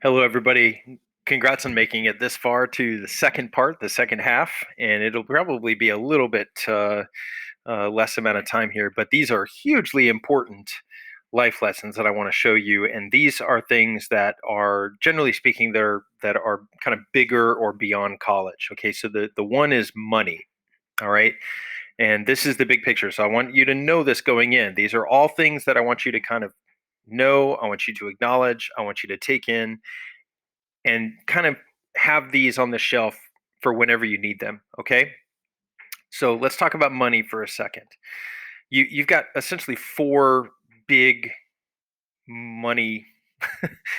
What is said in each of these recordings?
Hello, everybody. Congrats on making it this far to the second part, the second half, and it'll probably be a little bit less amount of time here, but these are hugely important life lessons that I want to show you, and these are things that are, generally speaking, that are kind of bigger or beyond college. Okay, so the one is money. All right, and this is the big picture. So I want you to know this going in. These are all things that I want you to kind of know. I want you to acknowledge. I want you to take in and kind of have these on the shelf for whenever you need them. Okay. So let's talk about money for a second. You've got essentially four big money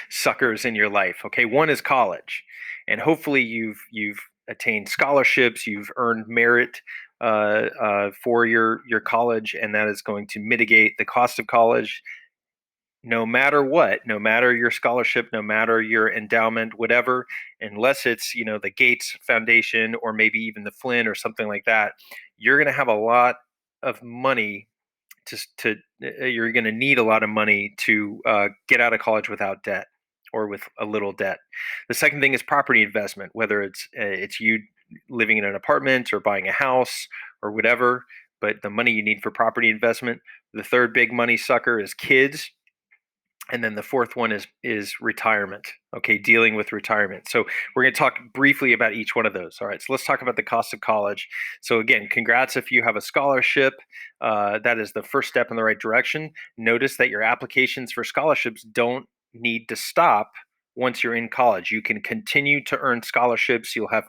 suckers in your life. Okay. One is college. And hopefully you've attained scholarships, you've earned merit for your college, and that is going to mitigate the cost of college no matter what, no matter your scholarship, no matter your endowment, whatever, unless it's, the Gates Foundation or maybe even the Flynn or something like that, you're going to have a lot of money you're going to need a lot of money to get out of college without debt or with a little debt. The second thing is property investment, whether it's you living in an apartment or buying a house or whatever, but the money you need for property investment. The third big money sucker is kids, and then the fourth one is retirement. Okay, dealing with retirement. So we're going to talk briefly about each one of those. All right, so let's talk about the cost of college. So again, congrats if you have a scholarship. That is the first step in the right direction. Notice that your applications for scholarships don't need to stop once you're in college. You can continue to earn scholarships. You'll have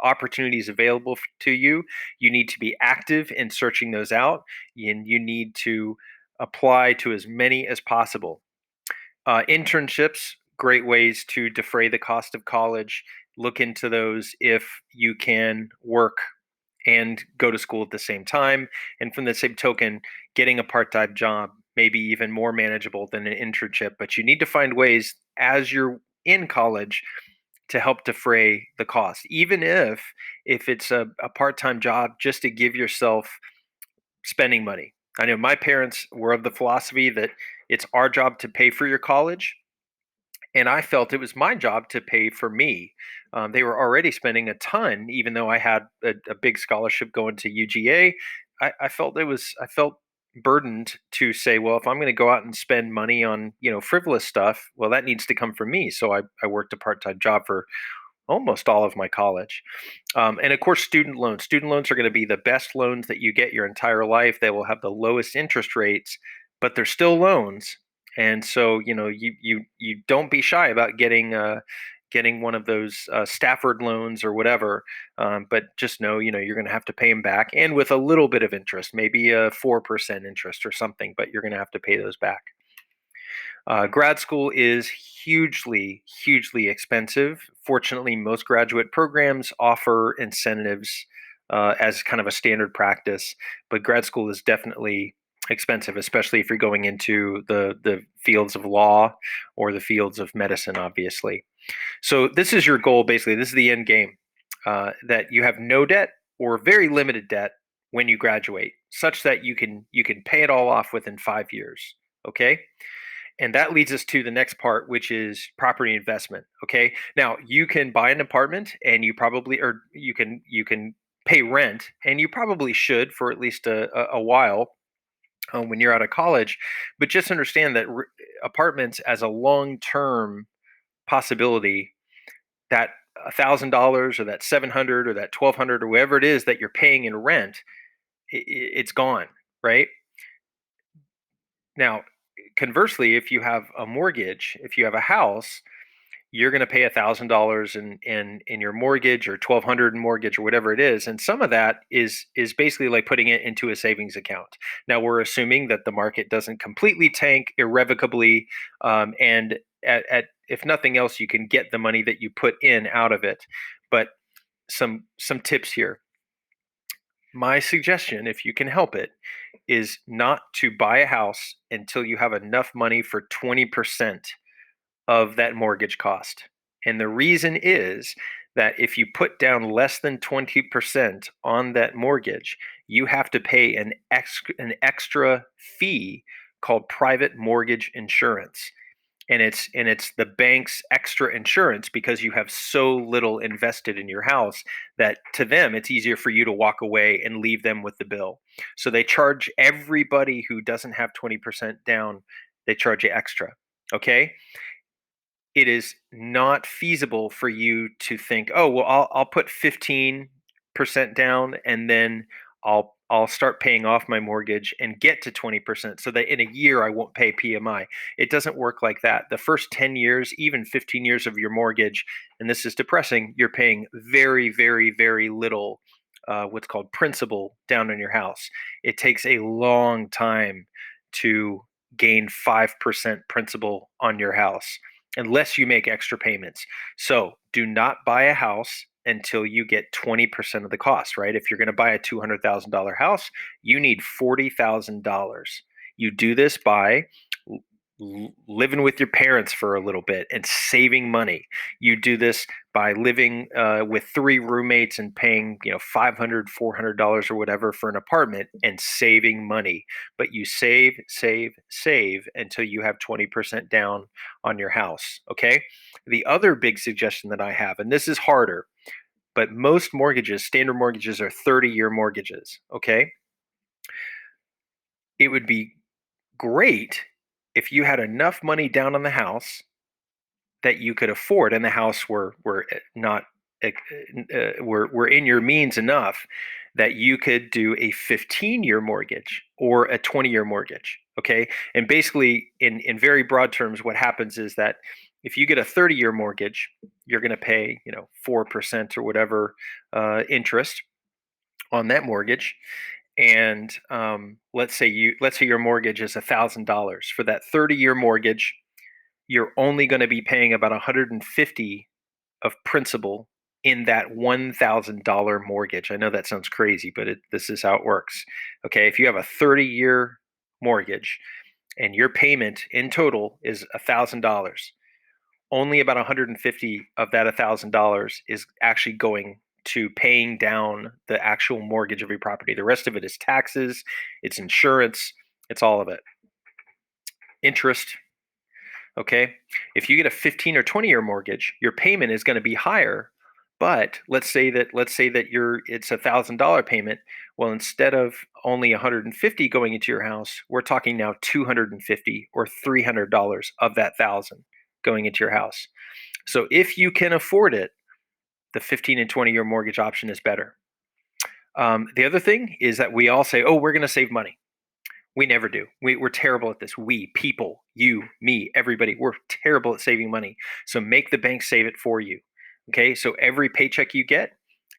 opportunities available to you. You need to be active in searching those out, and you need to apply to as many as possible. Internships, great ways to defray the cost of college. Look into those if you can work and go to school at the same time. And from the same token, getting a part time job may be even more manageable than an internship, but you need to find ways as you're in college to help defray the cost, even if it's a part-time job, just to give yourself spending money. I know my parents were of the philosophy that it's our job to pay for your college, and I felt it was my job to pay for me. They were already spending a ton, even though I had a big scholarship going to UGA. I felt burdened to say, well, if I'm going to go out and spend money on frivolous stuff, well, that needs to come from me. So I worked a part time job for almost all of my college. And of course, student loans. Student loans are going to be the best loans that you get your entire life. They will have the lowest interest rates, but they're still loans. And so, you don't be shy about getting one of those Stafford loans or whatever. But just know, you're going to have to pay them back, and with a little bit of interest, maybe a 4% interest or something, but you're going to have to pay those back. Grad school is hugely, hugely expensive. Fortunately, most graduate programs offer incentives as kind of a standard practice, but grad school is definitely expensive, especially if you're going into the fields of law or the fields of medicine, obviously. So this is your goal, basically. This is the end game, that you have no debt or very limited debt when you graduate, such that you can pay it all off within 5 years. Okay. And that leads us to the next part, which is property investment. Okay. Now you can buy an apartment, and or you can pay rent, and you probably should for at least a while when you're out of college. But just understand that apartments as a long term possibility, that $1,000 or that 700 or that 1,200 or whatever it is that you're paying in rent, it's gone, right? Now, conversely, if you have a mortgage, if you have a house, you're going to pay $1,000 in your mortgage, or 1,200 in mortgage, or whatever it is, and some of that is basically like putting it into a savings account. Now we're assuming that the market doesn't completely tank irrevocably, and at if nothing else, you can get the money that you put in out of it. But some tips here. My suggestion, if you can help it, is not to buy a house until you have enough money for 20% of that mortgage cost. And the reason is that if you put down less than 20% on that mortgage, you have to pay an extra fee called private mortgage insurance. and it's the bank's extra insurance because you have so little invested in your house that to them it's easier for you to walk away and leave them with the bill. So they charge everybody who doesn't have 20% down, they charge you extra. Okay? It is not feasible for you to think, oh, well, I'll put 15% down and then I'll start paying off my mortgage and get to 20% so that in a year I won't pay PMI. It doesn't work like that. The first 10 years, even 15 years of your mortgage, and this is depressing, you're paying very, very, very little what's called principal down on your house. It takes a long time to gain 5% principal on your house unless you make extra payments. So do not buy a house until you get 20% of the cost, right? If you're going to buy a $200,000 house, you need $40,000. You do this by living with your parents for a little bit and saving money. You do this by living with three roommates and paying, $500, $400 or whatever for an apartment and saving money. But you save, save, save until you have 20% down on your house. Okay. The other big suggestion that I have, and this is harder, but most mortgages, standard mortgages, are 30-year mortgages. Okay. It would be great if you had enough money down on the house that you could afford, and the house were not were in your means enough that you could do a 15-year mortgage or a 20-year mortgage. Okay, and basically, in very broad terms, what happens is that if you get a 30-year mortgage, you're going to pay 4% or whatever interest on that mortgage. And let's say your mortgage is $1,000 for that 30-year mortgage. You're only going to be paying about 150 of principal in that $1,000 mortgage. I know that sounds crazy, but this is how it works. Okay, if you have a 30-year mortgage and your payment in total is $1,000, only about 150 of that $1,000 is actually going to paying down the actual mortgage of your property. The rest of it is taxes, it's insurance, it's all of it. Interest. Okay. If you get a 15 or 20-year mortgage, your payment is going to be higher. But let's say that it's $1,000 payment. Well, instead of only 150 going into your house, we're talking now 250 or $300 of that thousand going into your house. So if you can afford it, the 15 and 20-year mortgage option is better. The other thing is that we all say, oh, we're going to save money. We never do. We're terrible at this. We, people, you, me, everybody, we're terrible at saving money. So make the bank save it for you. Okay. So every paycheck you get,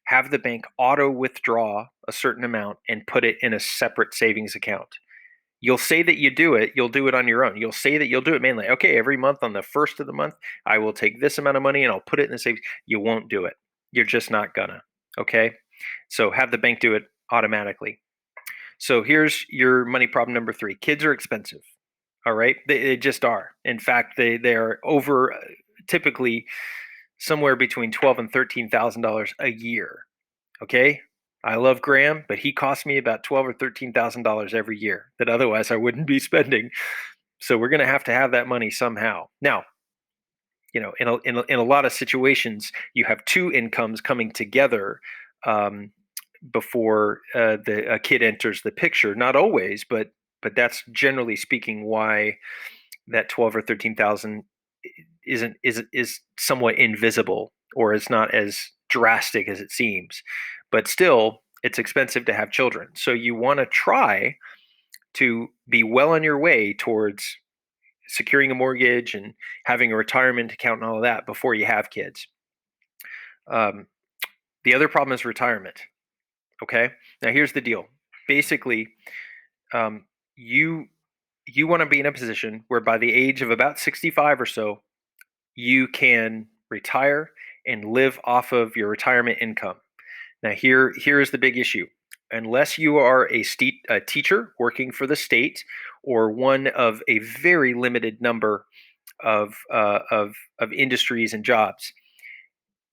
have the bank auto withdraw a certain amount and put it in a separate savings account. You'll say that you do it, you'll do it on your own. You'll say that you'll do it mainly. Okay, every month on the first of the month, I will take this amount of money and I'll put it in the savings. You won't do it. You're just not gonna. Okay. So have the bank do it automatically. So here's your money problem number 3. Kids are expensive. All right, they just are. In fact, they are over typically somewhere between $12,000 and $13,000 a year. Okay, I love Graham, but he costs me about $12,000 or $13,000 every year that otherwise I wouldn't be spending. So we're going to have that money somehow. Now, in a lot of situations, you have two incomes coming together. Before a kid enters the picture. Not always, but that's generally speaking why that 12 or 13,000 is somewhat invisible or is not as drastic as it seems. But still, it's expensive to have children. So you want to try to be well on your way towards securing a mortgage and having a retirement account and all of that before you have kids. The other problem is retirement. Okay. Now here's the deal. Basically, um, you you want to be in a position where by the age of about 65 or so, you can retire and live off of your retirement income. Now here is the big issue. Unless you are a teacher working for the state or one of a very limited number of industries and jobs,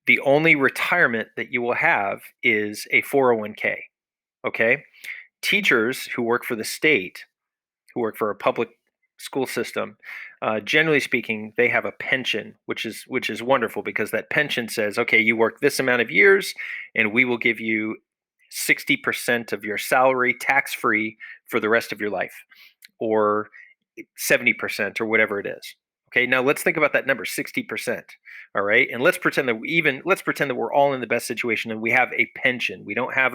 the only retirement that you will have is a 401k. Okay. Teachers who work for the state, who work for a public school system, generally speaking, they have a pension, which is wonderful because that pension says, okay, you work this amount of years, and we will give you 60% of your salary tax free for the rest of your life, or 70% or whatever it is. Okay, now let's think about that number, 60%. All right. And let's pretend that we're all in the best situation and we have a pension. We don't have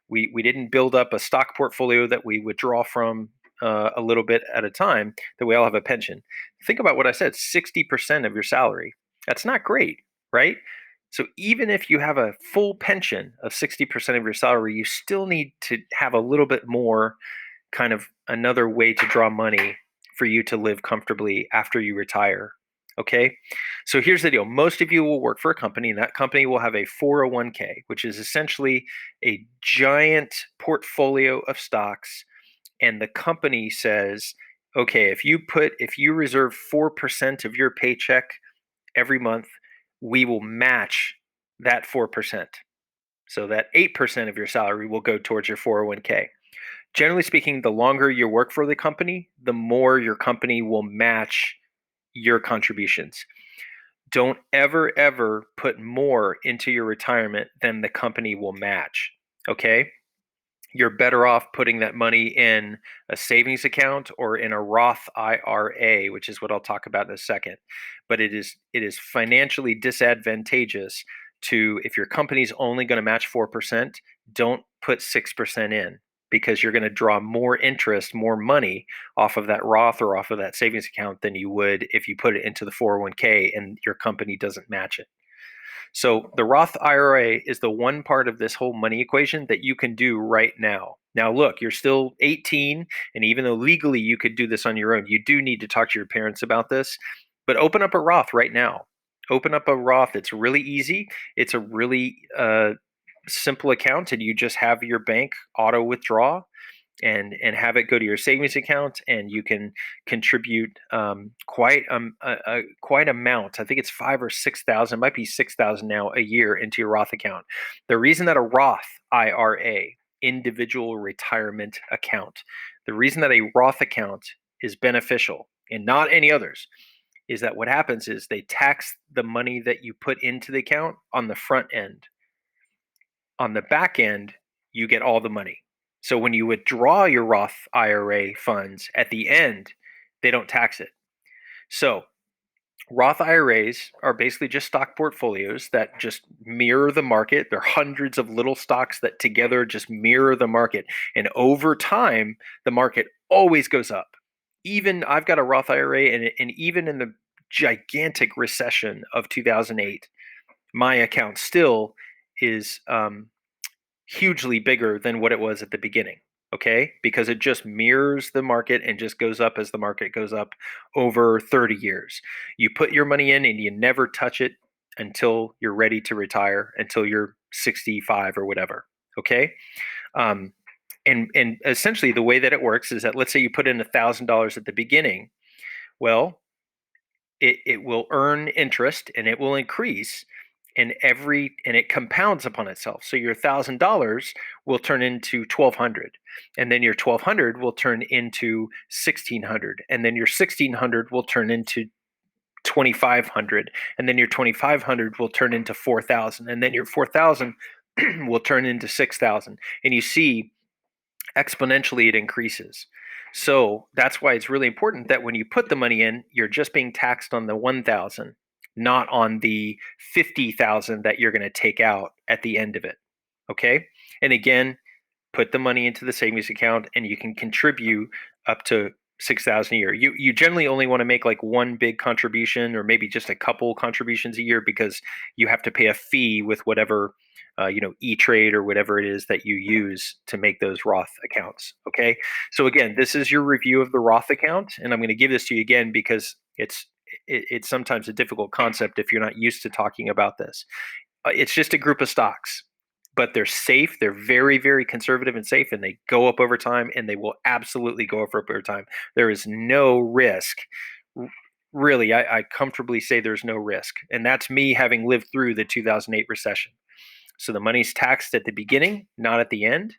we didn't build up a stock portfolio that we withdraw from a little bit at a time, that we all have a pension. Think about what I said, 60% of your salary. That's not great, right? So even if you have a full pension of 60% of your salary, you still need to have a little bit more, kind of another way to draw money for you to live comfortably after you retire. Okay. So here's the deal. Most of you will work for a company, and that company will have a 401k, which is essentially a giant portfolio of stocks. And the company says, okay, if you reserve 4% of your paycheck every month, we will match that 4%. So that 8% of your salary will go towards your 401k. Generally speaking, the longer you work for the company, the more your company will match your contributions. Don't ever put more into your retirement than the company will match. Okay? You're better off putting that money in a savings account or in a Roth IRA, which is what I'll talk about in a second. But it is financially disadvantageous to, if your company's only going to match 4%, don't put 6% in, because you're going to draw more interest, more money off of that Roth or off of that savings account than you would if you put it into the 401k and your company doesn't match it. So the Roth IRA is the one part of this whole money equation that you can do right now. Now, look, you're still 18, and even though legally you could do this on your own, you do need to talk to your parents about this. But open up a Roth right now. Open up a Roth. It's really easy. It's a really simple account, and you just have your bank auto withdraw and have it go to your savings account, and you can contribute quite amount. I think it's 5 or 6 thousand, might be 6,000 now a year, into your Roth account. The reason that a Roth IRA, individual retirement account, the reason that a Roth account is beneficial and not any others, is that what happens is they tax the money that you put into the account on the front end. On the back end, you get all the money. So when you withdraw your Roth IRA funds at the end, they don't tax it. So Roth IRAs are basically just stock portfolios that just mirror the market. They're hundreds of little stocks that together just mirror the market. And over time, the market always goes up. Even I've got a Roth IRA, and even in the gigantic recession of 2008, my account still is hugely bigger than what it was at the beginning. Okay, because it just mirrors the market and just goes up as the market goes up over 30 years. You put your money in and you never touch it until you're ready to retire, until you're 65 or whatever. Okay. Um, and essentially the way that it works is that, let's say you put in $1,000 at the beginning. Well, it will earn interest and it will increase, and it compounds upon itself. So your $1,000 will turn into 1,200, and then your 1,200 will turn into 1,600, and then your 1,600 will turn into 2,500, and then your 2,500 will turn into 4,000, and then your 4,000 will turn into 6,000. And you see, exponentially it increases. So that's why it's really important that when you put the money in, you're just being taxed on the 1,000, not on the 50,000 that you're going to take out at the end of it. Okay. And again, put the money into the savings account and you can contribute up to 6,000 a year. You generally only want to make like one big contribution, or maybe just a couple contributions a year, because you have to pay a fee with whatever E-Trade or whatever it is that you use to make those Roth accounts. Okay. So again, this is your review of the Roth account, and I'm going to give this to you again because it's sometimes a difficult concept if you're not used to talking about this. It's just a group of stocks, but they're safe. They're very, very conservative and safe, and they go up over time, and they will absolutely go up over time. There is no risk. Really, I comfortably say there's no risk. And that's me having lived through the 2008 recession. So the money's taxed at the beginning, not at the end.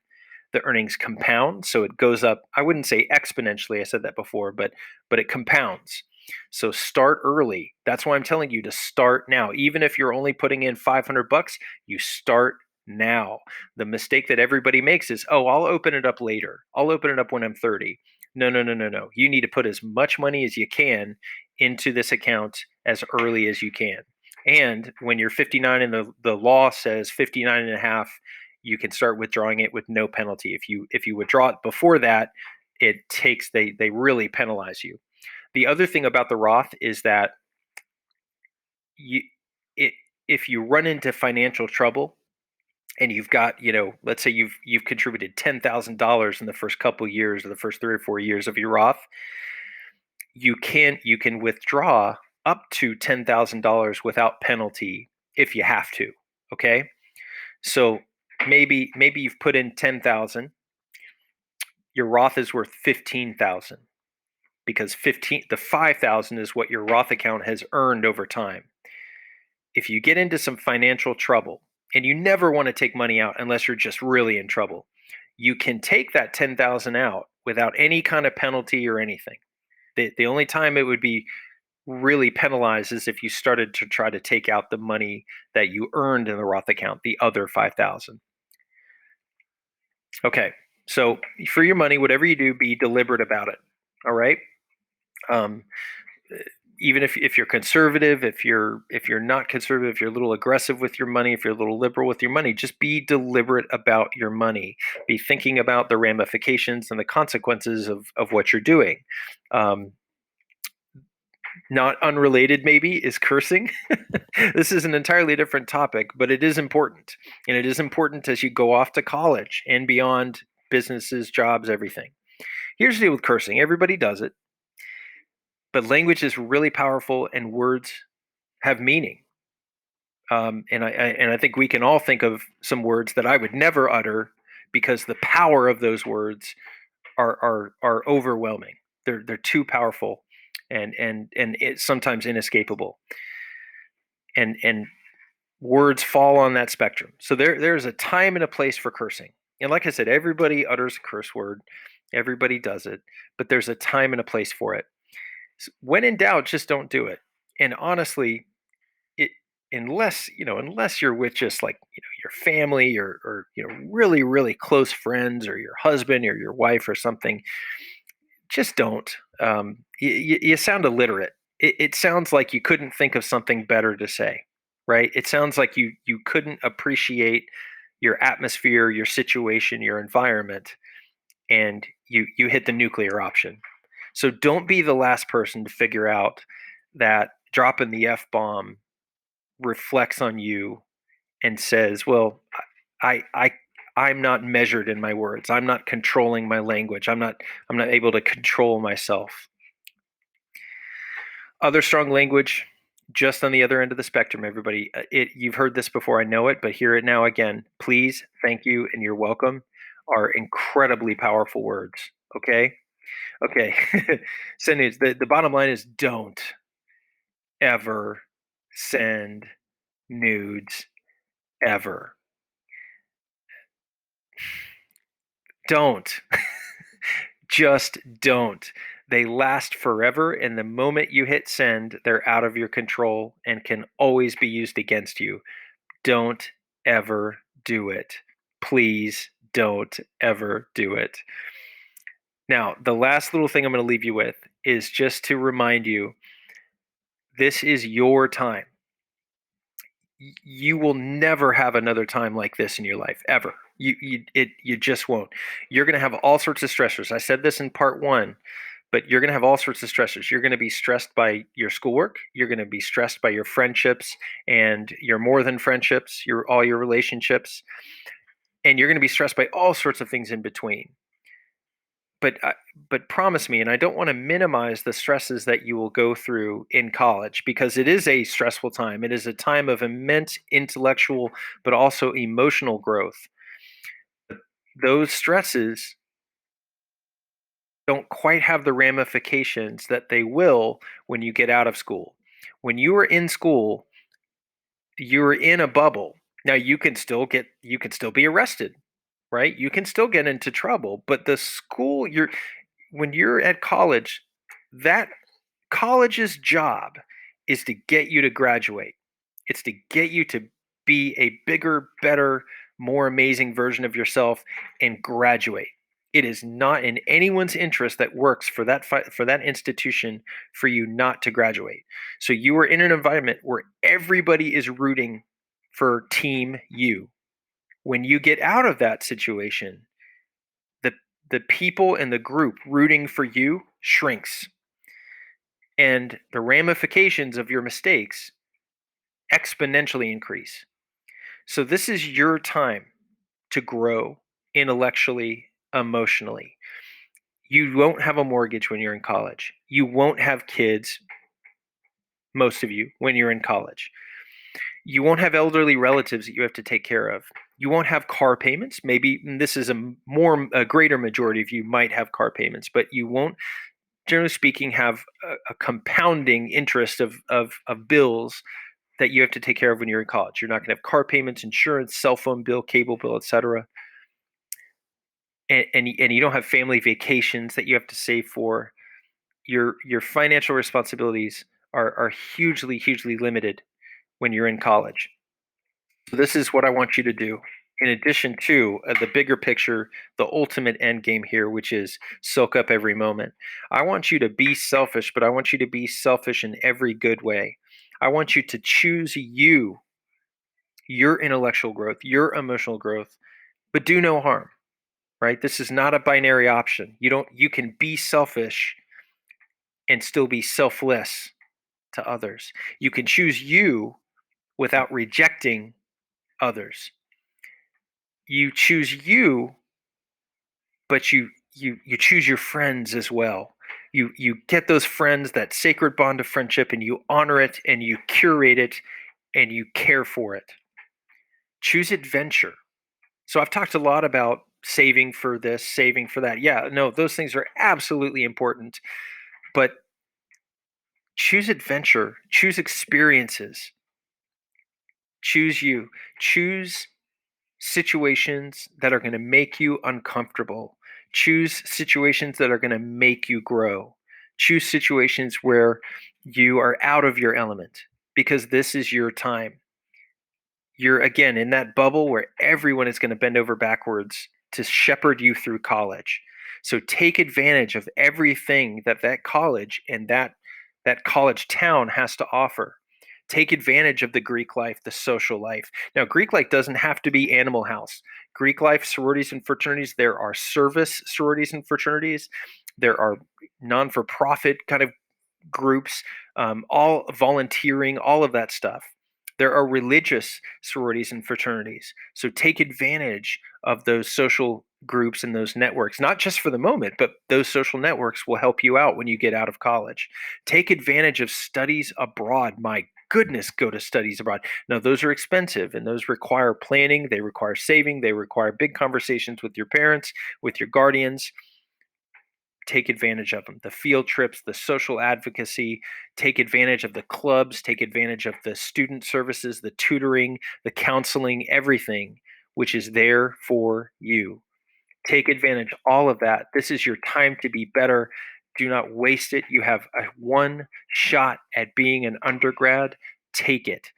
the earnings compound, so it goes up. I wouldn't say exponentially. I said that before, but it compounds. So start early. That's why I'm telling you to start now. Even if you're only putting in 500 bucks, you start now. The mistake that everybody makes is, oh, I'll open it up later. I'll open it up when I'm 30. No, no, no, no, no. You need to put as much money as you can into this account as early as you can. And when you're 59 and the law says 59 and a half, you can start withdrawing it with no penalty. If you withdraw it before that, they really penalize you. The other thing about the Roth is that you it if you run into financial trouble and you've got, let's say you've contributed $10,000 in the first couple years or the first 3 or 4 years of your Roth, you can withdraw up to $10,000 without penalty if you have to. Okay, so maybe you've put in 10,000, your Roth is worth 15,000 because 5,000 is what your Roth account has earned over time. If you get into some financial trouble, and you never want to take money out unless you're just really in trouble, you can take that 10,000 out without any kind of penalty or anything. The only time it would be really penalized is if you started to try to take out the money that you earned in the Roth account, the other 5,000. Okay, so for your money, whatever you do, be deliberate about it. All right. Um, Even if you're conservative, if you're not conservative, if you're a little aggressive with your money, if you're a little liberal with your money, just be deliberate about your money. Be thinking about the ramifications and the consequences of what you're doing. Um, Not unrelated, maybe, is cursing. This is an entirely different topic, but it is important. And it is important as you go off to college and beyond, businesses, jobs, everything. Here's the deal with cursing: everybody does it, but language is really powerful and words have meaning. And I think we can all think of some words that I would never utter because the power of those words are overwhelming. They're too powerful, and it's sometimes inescapable. And words fall on that spectrum. So there's a time and a place for cursing. And like I said, everybody utters a curse word. Everybody does it, but there's a time and a place for it. So when in doubt, just don't do it. And honestly, it unless you're with just like your family or really really close friends or your husband or your wife or something, just don't. You sound illiterate. It sounds like you couldn't think of something better to say, right? It sounds like you couldn't appreciate your atmosphere, your situation, your environment, and you hit the nuclear option. So don't be the last person to figure out that dropping the F bomb reflects on you and says, "Well, I I'm not measured in my words. I'm not controlling my language. I'm not able to control myself." Other strong language, just on the other end of the spectrum, everybody. You've heard this before, I know it, but hear it now again. Please, thank you, and you're welcome are incredibly powerful words. Okay? Okay. Send it. The bottom line is don't ever send nudes ever. Don't. Just don't. They last forever, and the moment you hit send, they're out of your control and can always be used against you. Don't ever do it. Please don't ever do it. Now, the last little thing I'm going to leave you with is just to remind you this is your time. You will never have another time like this in your life, ever. You just won't. You're going to have all sorts of stressors. I said this in part one, but you're going to have all sorts of stressors. You're going to be stressed by your schoolwork. You're going to be stressed by your friendships and your more than friendships, all your relationships, and you're going to be stressed by all sorts of things in between. But but promise me, and I don't want to minimize the stresses that you will go through in college because it is a stressful time. It is a time of immense intellectual but also emotional growth. Those stresses don't quite have the ramifications that they will when you get out of school. When you were in school, you were in a bubble. Now you can still be arrested. right? You can still get into trouble, but the school you're when you're at college, that college's job is to get you to graduate. It's to get you to be a bigger, better, more amazing version of yourself and graduate. It is not in anyone's interest that works for that institution for you not to graduate. So you are in an environment where everybody is rooting for team you. When you get out of that situation, the the people in the group rooting for you shrinks, and the ramifications of your mistakes exponentially increase. So this is your time to grow intellectually, emotionally. You won't have a mortgage when you're in college. You won't have kids, most of you, when you're in college. You won't have elderly relatives that you have to take care of. You won't have car payments. Maybe this is a greater majority of you might have car payments, but you won't, generally speaking, have a compounding interest of bills that you have to take care of when you're in college. You're not going to have car payments, insurance, cell phone bill, cable bill, etc. And you don't have family vacations that you have to save for. Your financial responsibilities are hugely limited when you're in college. So this is what I want you to do. In addition to the bigger picture, the ultimate end game here, which is soak up every moment. I want you to be selfish, but I want you to be selfish in every good way. I want you to choose you, your intellectual growth, your emotional growth, but do no harm, right? This is not a binary option. You can be selfish and still be selfless to others. You can choose you without rejecting others. You choose you, but you choose your friends as well. You get those friends, that sacred bond of friendship, and you honor it and you curate it and you care for it. Choose adventure. So I've talked a lot about saving for this, saving for that. Yeah, no, those things are absolutely important, but choose adventure, choose experiences, choose you, choose situations that are going to make you uncomfortable, choose situations that are going to make you grow, choose situations where you are out of your element because this is your time. You're again in that bubble where everyone is going to bend over backwards to shepherd you through college. So take advantage of everything that college and that college town has to offer. Take advantage of the Greek life, the social life. Now, Greek life doesn't have to be Animal House. Greek life, sororities and fraternities, there are service sororities and fraternities. There are non for profit kind of groups, all volunteering, all of that stuff. There are religious sororities and fraternities. So take advantage of those social groups and those networks, not just for the moment, but those social networks will help you out when you get out of college. Take advantage of studies abroad. My goodness, go to studies abroad. Now, those are expensive and those require planning, they require saving, they require big conversations with your parents, with your guardians. Take advantage of them. The field trips, the social advocacy, take advantage of the clubs, take advantage of the student services, the tutoring, the counseling, everything which is there for you. Take advantage of all of that. This is your time to be better. Do not waste it. You have one shot at being an undergrad. Take it.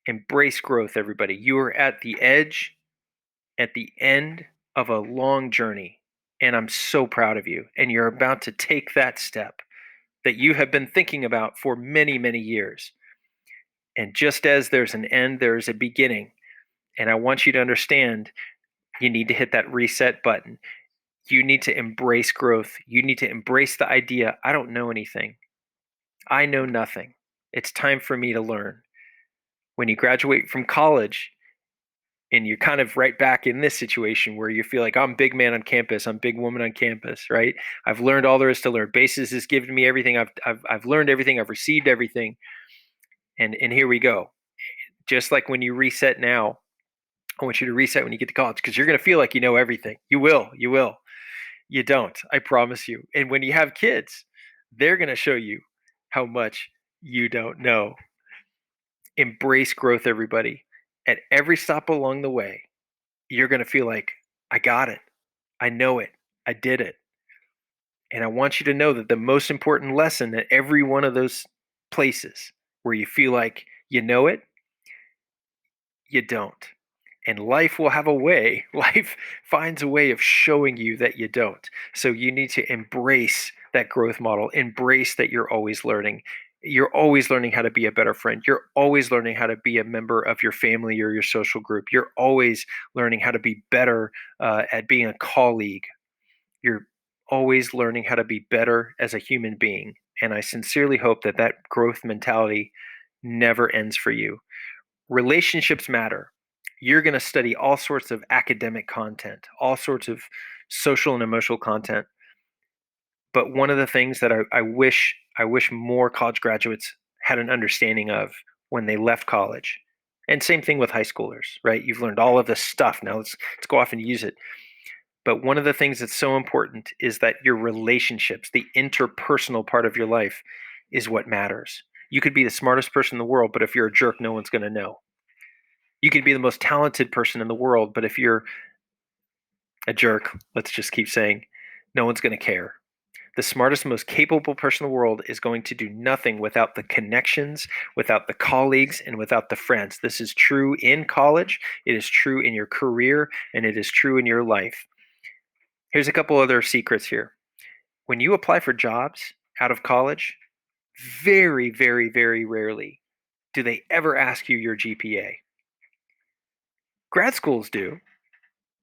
Embrace growth, everybody. You are at the edge, at the end of a long journey. And I'm so proud of you. And you're about to take that step that you have been thinking about for many, many years. And just as there's an end, there is a beginning. And I want you to understand you need to hit that reset button. You need to embrace growth. You need to embrace the idea I don't know anything, I know nothing. It's time for me to learn. When you graduate from college, and you're kind of right back in this situation where you feel like I'm big man on campus, I'm big woman on campus, right? I've learned all there is to learn. Basis has given me everything. I've learned everything. I've received everything, and here we go. Just like when you reset now, I want you to reset when you get to college because you're going to feel like you know everything. You will. You will. You don't. I promise you. And when you have kids, they're going to show you how much you don't know. Embrace growth, everybody. At every stop along the way, you're going to feel like, I got it. I know it. I did it. And I want you to know that the most important lesson at every one of those places where you feel like you know it, you don't. And life will have a way, life finds a way of showing you that you don't. So you need to embrace that growth model, embrace that you're always learning. You're always learning how to be a better friend. You're always learning how to be a member of your family or your social group. You're always learning how to be better at being a colleague. You're always learning how to be better as a human being. And I sincerely hope that that growth mentality never ends for you. Relationships matter. You're going to study all sorts of academic content, all sorts of social and emotional content. But one of the things that I wish more college graduates had an understanding of when they left college, and same thing with high schoolers, right? You've learned all of this stuff. Now let's go off and use it. But one of the things that's so important is that your relationships, the interpersonal part of your life, is what matters. You could be the smartest person in the world, but if you're a jerk, no one's going to know. You could be the most talented person in the world, but if you're a jerk, let's just keep saying, no one's going to care. The smartest, most capable person in the world is going to do nothing without the connections, without the colleagues, and without the friends. This is true in college, it is true in your career, and it is true in your life. Here's a couple other secrets here. When you apply for jobs out of college, very, very, very rarely do they ever ask you your GPA. Grad schools do,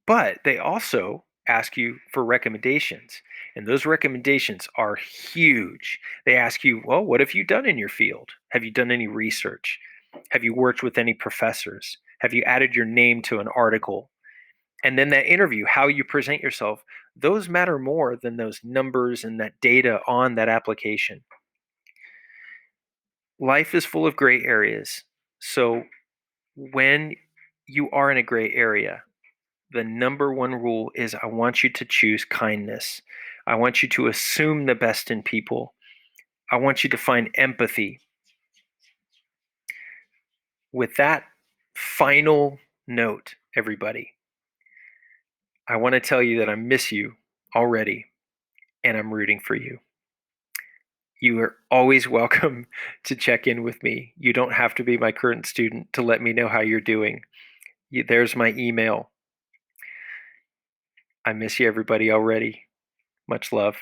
but they also ask you for recommendations. And those recommendations are huge. They ask you, well, what have you done in your field? Have you done any research? Have you worked with any professors? Have you added your name to an article? And then that interview, how you present yourself, those matter more than those numbers and that data on that application. Life is full of gray areas. So when you are in a gray area, the number one rule is I want you to choose kindness. I want you to assume the best in people. I want you to find empathy. With that final note, everybody, I want to tell you that I miss you already and I'm rooting for you. You are always welcome to check in with me. You don't have to be my current student to let me know how you're doing. There's my email. I miss you, everybody, already. Much love.